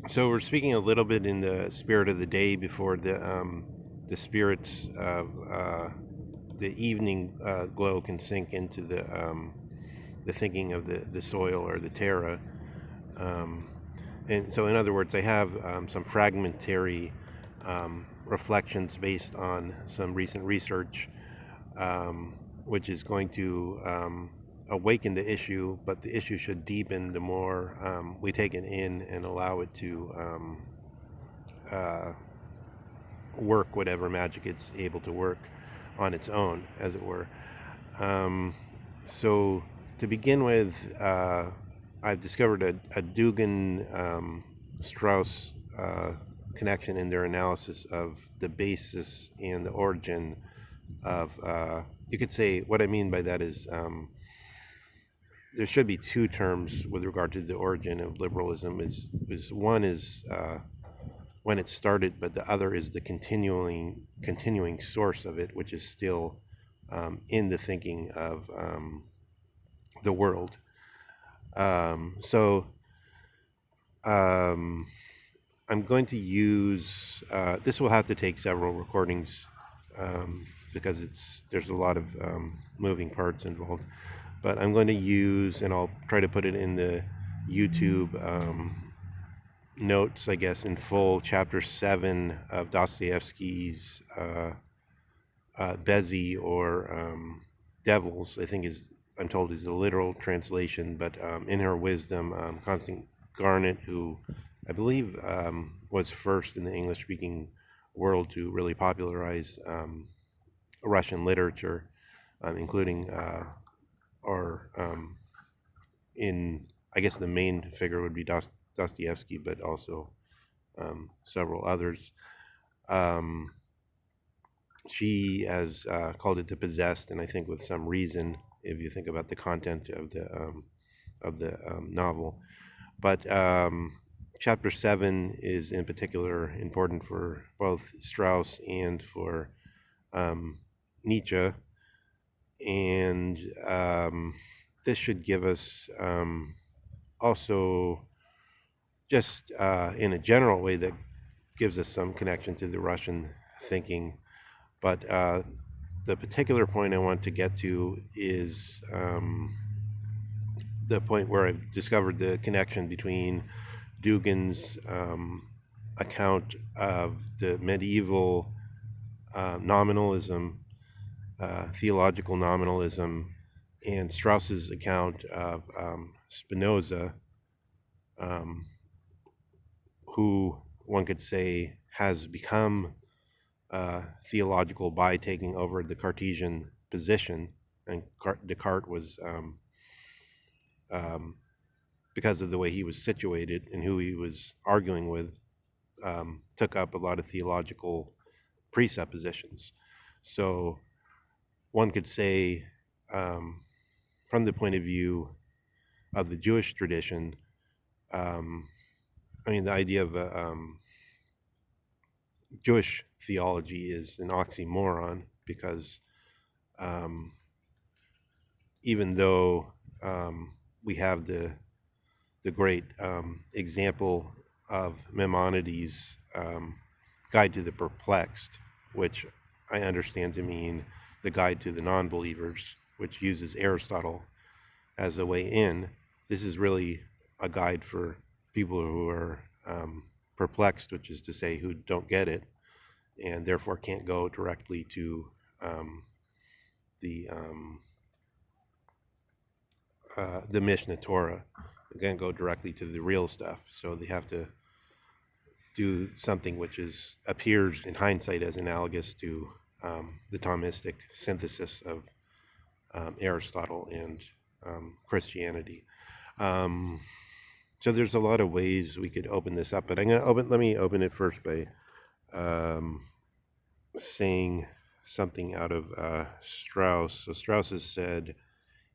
So we're speaking a little bit in the spirit of the day before the spirits of the evening glow can sink into the thinking of the soil or the terra. Um, and so, in other words, I have some fragmentary reflections based on some recent research, which is going to awaken the issue, but the issue should deepen the more we take it in and allow it to uh, work whatever magic it's able to work on its own, as it were. Um, so, to begin with, I've discovered a Dugin Strauss connection in their analysis of the basis and the origin of. You could say what I mean by that is there should be two terms with regard to the origin of liberalism. Is one is when it started, but the other is the continuing source of it, which is still in the thinking of the world. So I'm going to use this will have to take several recordings because there's a lot of moving parts involved. But I'm going to use, and I'll try to put it in the YouTube notes, I guess, in full, chapter 7 of Dostoevsky's Bezi, or Devils, I think I'm told is the literal translation, but in her wisdom, Constance Garnett, who I believe was first in the English-speaking world to really popularize Russian literature, including, or in, I guess the main figure would be Dostoevsky, but also several others. She has called it the possessed, and I think with some reason, if you think about the content of the novel. But chapter 7 is in particular important for both Strauss and for Nietzsche, and this should give us also, just in a general way, that gives us some connection to the Russian thinking. But the particular point I want to get to is the point where I've discovered the connection between Dugin's account of the medieval nominalism, theological nominalism, and Strauss's account of Spinoza, who one could say has become theological by taking over the Cartesian position. And Descartes was, because of the way he was situated and who he was arguing with, took up a lot of theological presuppositions. So one could say, from the point of view of the Jewish tradition, the idea of Jewish theology is an oxymoron, because even though we have the great example of Maimonides' Guide to the Perplexed, which I understand to mean the Guide to the Non-Believers, which uses Aristotle as a way in. This is really a guide for people who are perplexed, which is to say who don't get it, and therefore can't go directly to the Mishnah Torah. Again, go directly to the real stuff. So they have to do something which appears in hindsight as analogous to the Thomistic synthesis of Aristotle and Christianity. So there's a lot of ways we could open this up, but let me open it first by saying something out of Strauss. So Strauss has said,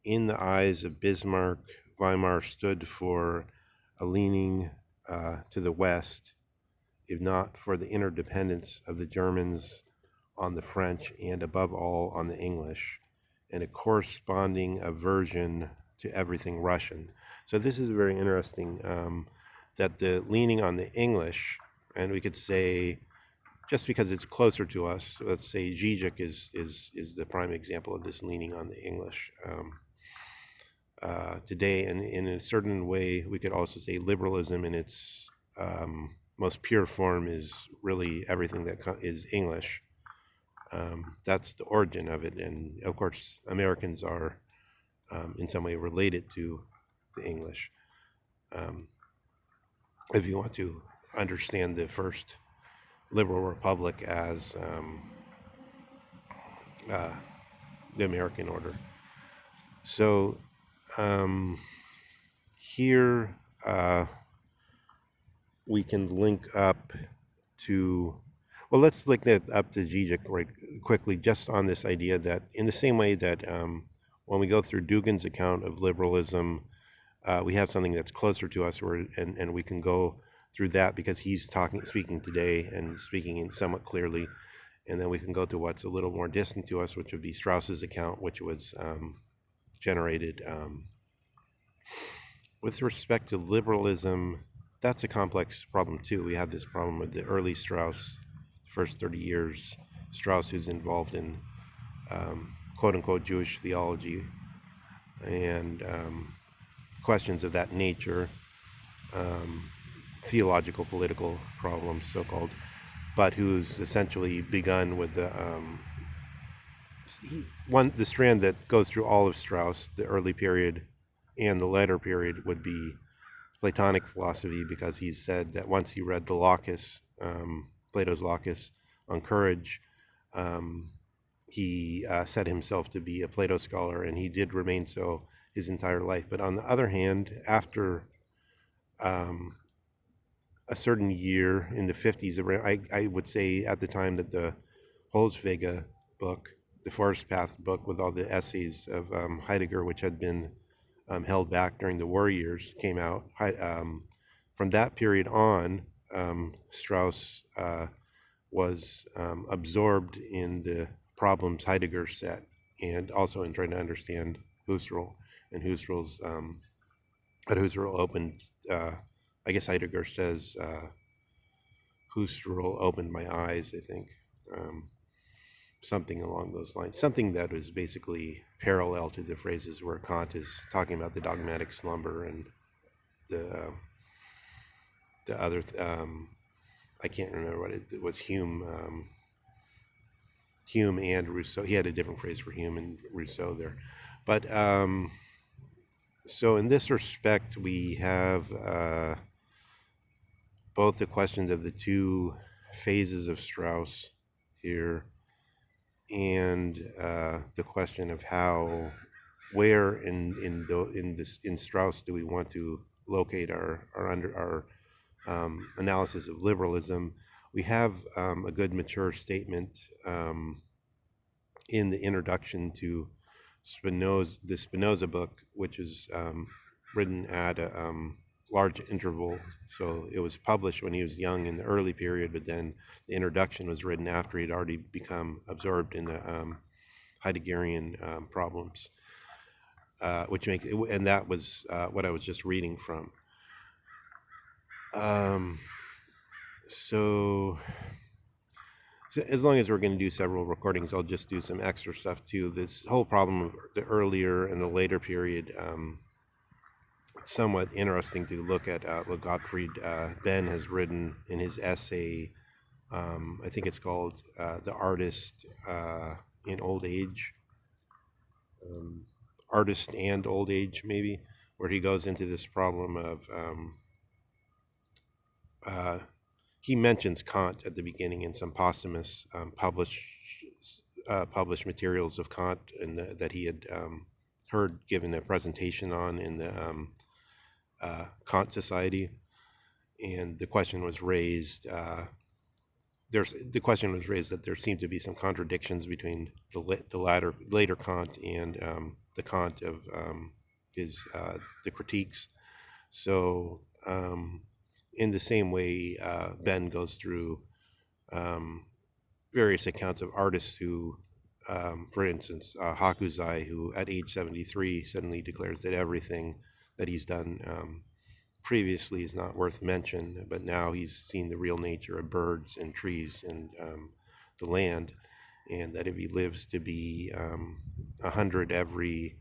in the eyes of Bismarck, Weimar stood for a leaning to the West, if not for the interdependence of the Germans on the French and above all on the English, and a corresponding aversion to everything Russian. So this is very interesting. that the leaning on the English, and we could say, just because it's closer to us, let's say Zizek is the prime example of this leaning on the English today. And in a certain way, we could also say liberalism in its most pure form is really everything that is English. That's the origin of it. And of course, Americans are in some way related to the English. If you want to understand the first liberal republic as the American order. So here we can link up to, well, let's link that up to Zizek right quickly, just on this idea that in the same way that when we go through Dugin's account of liberalism, we have something that's closer to us, and we can go through that because he's speaking today and speaking somewhat clearly, and then we can go to what's a little more distant to us, which would be Strauss's account, which was generated with respect to liberalism. That's a complex problem too. We have this problem with the early Strauss, first 30 years, Strauss, who's involved in quote-unquote Jewish theology and questions of that nature, theological, political problems, so-called, but who's essentially begun with the the strand that goes through all of Strauss, the early period and the later period, would be Platonic philosophy, because he said that once he read the Locus, Plato's Locus on courage, he set himself to be a Plato scholar, and he did remain so his entire life. But on the other hand, after a certain year in the 50s, I would say at the time that the Holzwege book, the Forest Path book with all the essays of Heidegger, which had been held back during the war years, came out. From that period on, Strauss was absorbed in the problems Heidegger set, and also in trying to understand Husserl, and Husserl's what Husserl opened. I guess Heidegger says Husserl opened my eyes, I think. Something along those lines, something that is basically parallel to the phrases where Kant is talking about the dogmatic slumber and the other, I can't remember what it was, Hume and Rousseau. He had a different phrase for Hume and Rousseau there. But so in this respect, we have both the questions of the two phases of Strauss here, and the question of where in Strauss do we want to locate our analysis of liberalism. We have a good mature statement in the introduction to the Spinoza book, which is written at a large interval. So it was published when he was young in the early period, but then the introduction was written after he'd already become absorbed in the Heideggerian problems, which makes it, and that was what I was just reading from. So as long as we're going to do several recordings, I'll just do some extra stuff too. This whole problem of the earlier and the later period, it's somewhat interesting to look at what Gottfried Benn has written in his essay. I think it's called The Artist in Old Age. Artist and Old Age, maybe, where he goes into this problem of he mentions Kant at the beginning in some posthumous published materials of Kant, and that he had heard given a presentation on in the Kant Society, and the question was raised. The question was raised that there seemed to be some contradictions between the later Kant and the Kant of the critiques. So in the same way, Ben goes through various accounts of artists who, for instance, Hakuzai, who at age 73 suddenly declares that everything that he's done previously is not worth mention, but now he's seen the real nature of birds and trees and the land, and that if he lives to be 100, every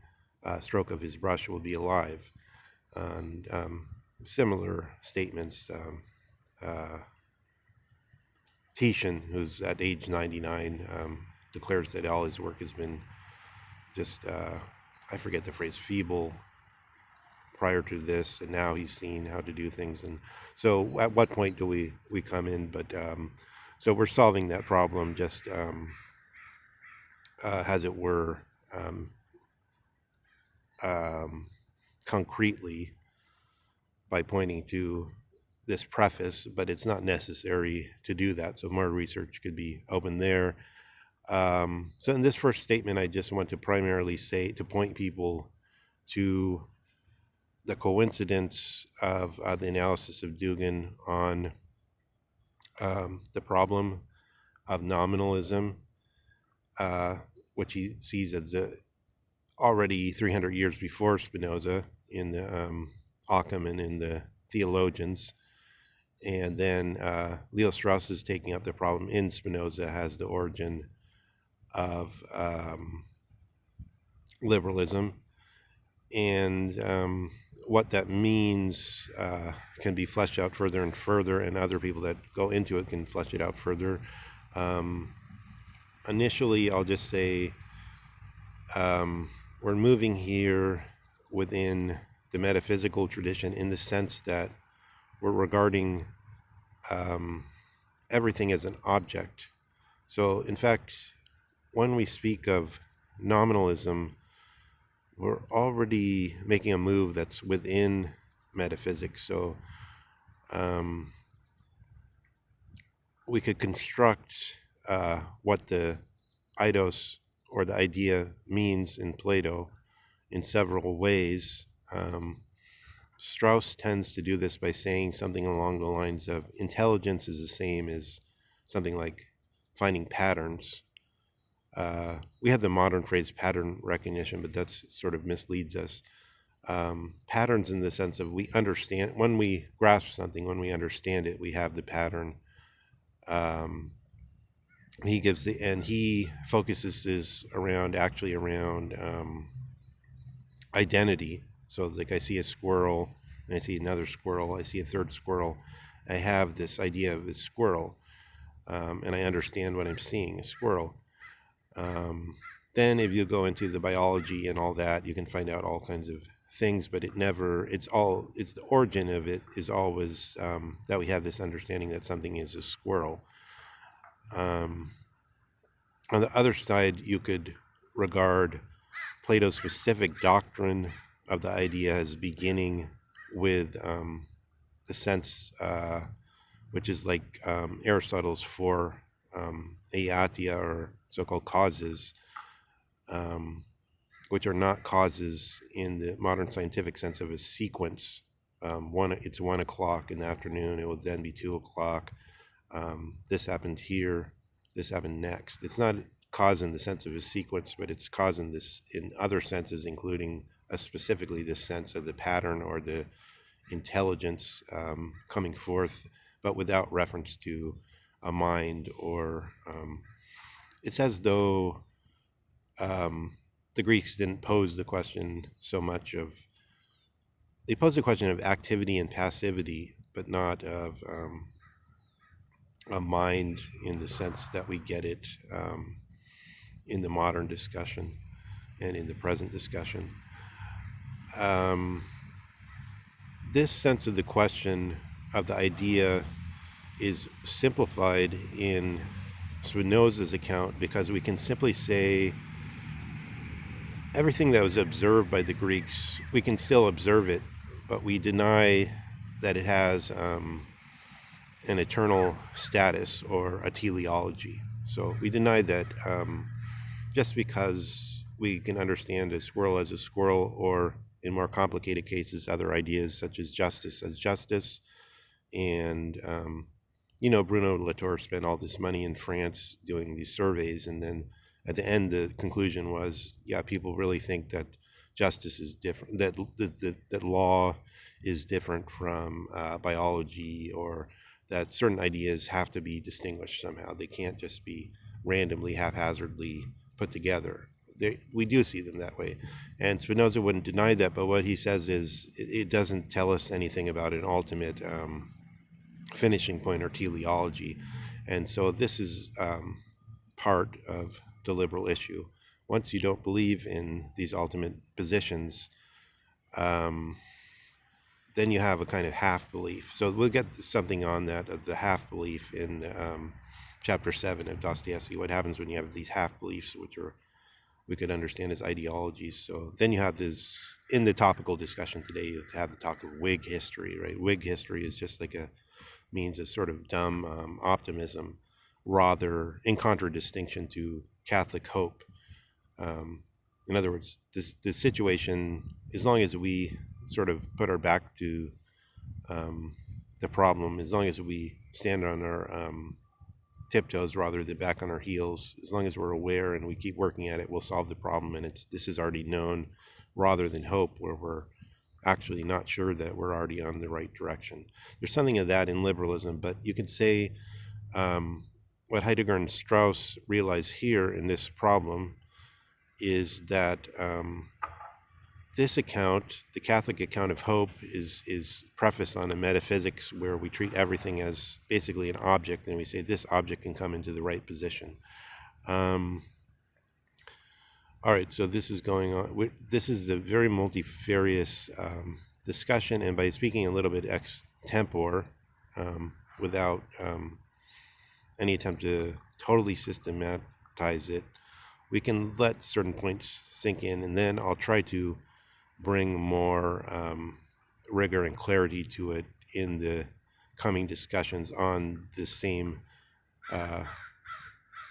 stroke of his brush will be alive. And similar statements. Uh, Titian, who's at age 99, declares that all his work has been just, I forget the phrase, feeble prior to this, and now he's seen how to do things. And so at what point do we come in? But so we're solving that problem just, as it were, concretely by pointing to this preface, but it's not necessary to do that. So more research could be open there. So in this first statement, I just want to primarily say, to point people to the coincidence of the analysis of Dugin on the problem of nominalism, which he sees as already 300 years before Spinoza in the Occam and in the Theologians. And then Leo Strauss is taking up the problem in Spinoza, has the origin of liberalism. And what that means can be fleshed out further and further, and other people that go into it can flesh it out further. Initially, I'll just say we're moving here within the metaphysical tradition in the sense that we're regarding everything as an object. So, in fact, when we speak of nominalism, we're already making a move that's within metaphysics. So we could construct what the eidos, or the idea, means in Plato in several ways. Strauss tends to do this by saying something along the lines of intelligence is the same as something like finding patterns. We have the modern phrase pattern recognition, but that sort of misleads us. Patterns in the sense of we understand, when we grasp something, when we understand it, we have the pattern. He focuses this around identity. So like I see a squirrel and I see another squirrel, I see a third squirrel. I have this idea of a squirrel, and I understand what I'm seeing, a squirrel. Then if you go into the biology and all that, you can find out all kinds of things, but it's the origin of it is always that we have this understanding that something is a squirrel. On the other side, you could regard Plato's specific doctrine of the idea as beginning with the sense, which is like Aristotle's four aiatia, or so-called causes, which are not causes in the modern scientific sense of a sequence. It's 1 o'clock in the afternoon, it will then be 2 o'clock. This happened here, this happened next. It's not cause in the sense of a sequence, but it's cause in this in other senses, including specifically this sense of the pattern or the intelligence coming forth, but without reference to a mind, or it's as though the Greeks didn't pose the question so much of, they posed the question of activity and passivity, but not of a mind in the sense that we get it in the modern discussion and in the present discussion. This sense of the question of the idea is simplified in Spinoza's account, because we can simply say everything that was observed by the Greeks, we can still observe it, but we deny that it has an eternal status or a teleology. So we deny that just because we can understand a squirrel as a squirrel, or in more complicated cases, other ideas such as justice as justice. And, Bruno Latour spent all this money in France doing these surveys, and then at the end, the conclusion was, yeah, people really think that justice is different, that law is different from biology, or that certain ideas have to be distinguished somehow. They can't just be randomly, haphazardly put together. We do see them that way. And Spinoza wouldn't deny that, but what he says is it doesn't tell us anything about an ultimate finishing point or teleology. And so this is part of the liberal issue. Once you don't believe in these ultimate positions, um, then you have a kind of half belief. So we'll get to something on that, of the half belief, in chapter 7 of Dostoevsky. What happens when you have these half beliefs, which are we could understand as ideologies. So then you have this, in the topical discussion today, you have the talk of Whig history, right? Whig history is just like a means of sort of dumb optimism, rather in contradistinction to Catholic hope. In other words, this situation, as long as we sort of put our back to the problem, as long as we stand on our tiptoes rather than back on our heels, as long as we're aware and we keep working at it, we'll solve the problem. And this is already known, rather than hope, where we're actually not sure that we're already on the right direction. There's something of that in liberalism, but you can say what Heidegger and Strauss realize here in this problem is that this account, the Catholic account of hope, is prefaced on a metaphysics where we treat everything as basically an object, and we say this object can come into the right position. All right, so this is going on. This is a very multifarious discussion, and by speaking a little bit ex tempore, without any attempt to totally systematize it, we can let certain points sink in, and then I'll try to bring more rigor and clarity to it in the coming discussions on the same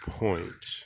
point.